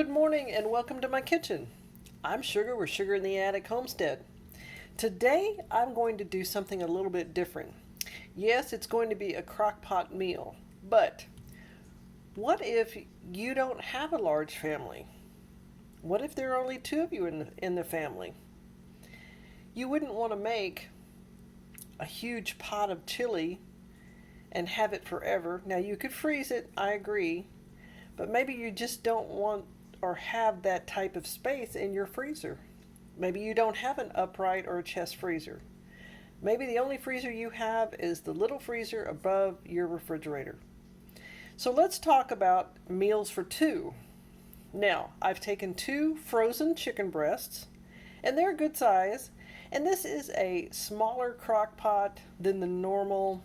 good morning and welcome to my kitchen. I'm Sugar with Sugar in the Attic Homestead. Today I'm going to do something a little bit different. Yes, it's going to be a crock pot meal, but what if you don't have a large family? What if there are only two of you in the family? You wouldn't want to make a huge pot of chili and have it forever. Now you could freeze it, I agree, but maybe you just don't want or have that type of space in your freezer. Maybe you don't have an upright or a chest freezer. Maybe the only freezer you have is the little freezer above your refrigerator. So let's talk about meals for two. Now, I've taken 2 frozen chicken breasts, and they're a good size, and this is a smaller crock pot than the normal,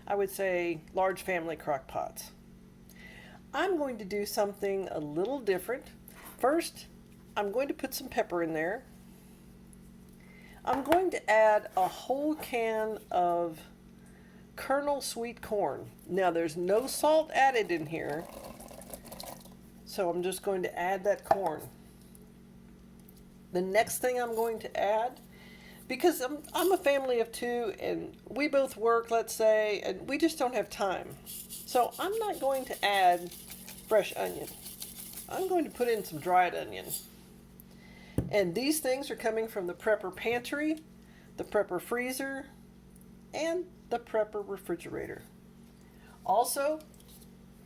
I would say, large family crock pots. I'm going to do something a little different. First, I'm going to put some pepper in there. I'm going to add a whole can of kernel sweet corn. Now there's no salt added in here, so I'm just going to add that corn. The next thing I'm going to add, because I'm a family of 2 and we both work, let's say, and we just don't have time. So I'm not going to add fresh onion. I'm going to put in some dried onion. And these things are coming from the Prepper Pantry, the Prepper Freezer, and the Prepper Refrigerator. Also,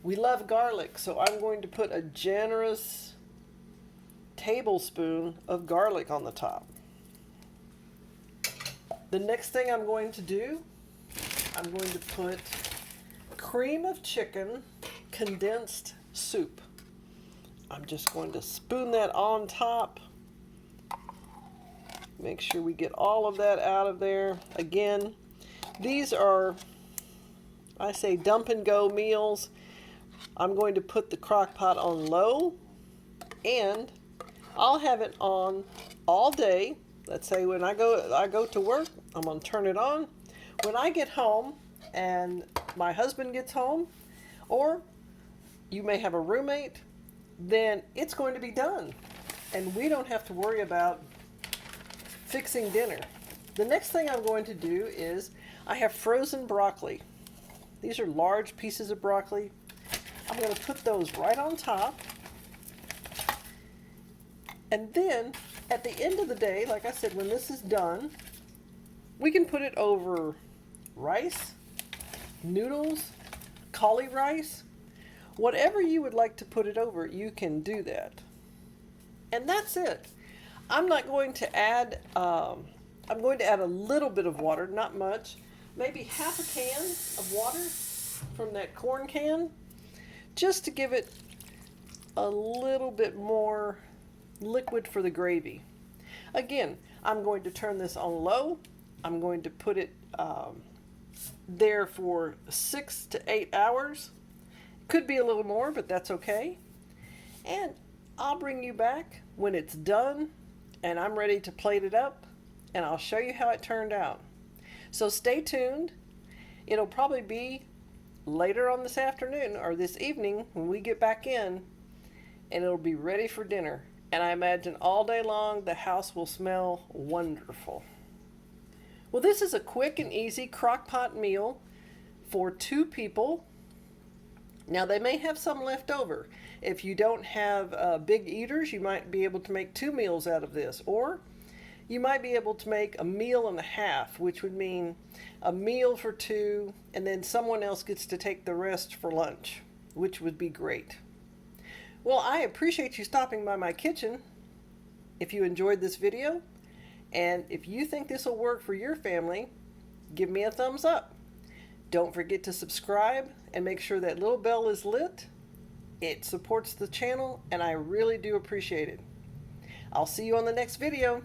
we love garlic, so I'm going to put a generous tablespoon of garlic on the top. The next thing I'm going to do, I'm going to put cream of chicken condensed soup. I'm just going to spoon that on top. Make sure we get all of that out of there. Again, these are, I say, dump and go meals. I'm going to put the crock pot on low, and I'll have it on all day. Let's say when I go to work, I'm going to turn it on. When I get home and my husband gets home, or you may have a roommate, then it's going to be done. And we don't have to worry about fixing dinner. The next thing I'm going to do is I have frozen broccoli. These are large pieces of broccoli. I'm going to put those right on top. And then at the end of the day, like I said, when this is done, we can put it over rice, noodles, cauli rice, whatever you would like to put it over, you can do that. And that's it. I'm not going to add, I'm going to add a little bit of water, not much, maybe half a can of water from that corn can, just to give it a little bit more liquid for the gravy. Again, I'm going to turn this on low. I'm going to put it there for 6 to 8 hours. Could be a little more, but that's okay. And I'll bring you back when it's done and I'm ready to plate it up, and I'll show you how it turned out. So stay tuned. It'll probably be later on this afternoon or this evening when we get back in, and it'll be ready for dinner. And I imagine all day long the house will smell wonderful. Well, this is a quick and easy crock pot meal for 2 people. Now they may have some left over. If you don't have big eaters, you might be able to make 2 meals out of this, or you might be able to make a meal and a half, which would mean a meal for 2, and then someone else gets to take the rest for lunch, which would be great. Well, I appreciate you stopping by my kitchen. If you enjoyed this video, and if you think this will work for your family, give me a thumbs up. Don't forget to subscribe and make sure that little bell is lit. It supports the channel, and I really do appreciate it. I'll see you on the next video.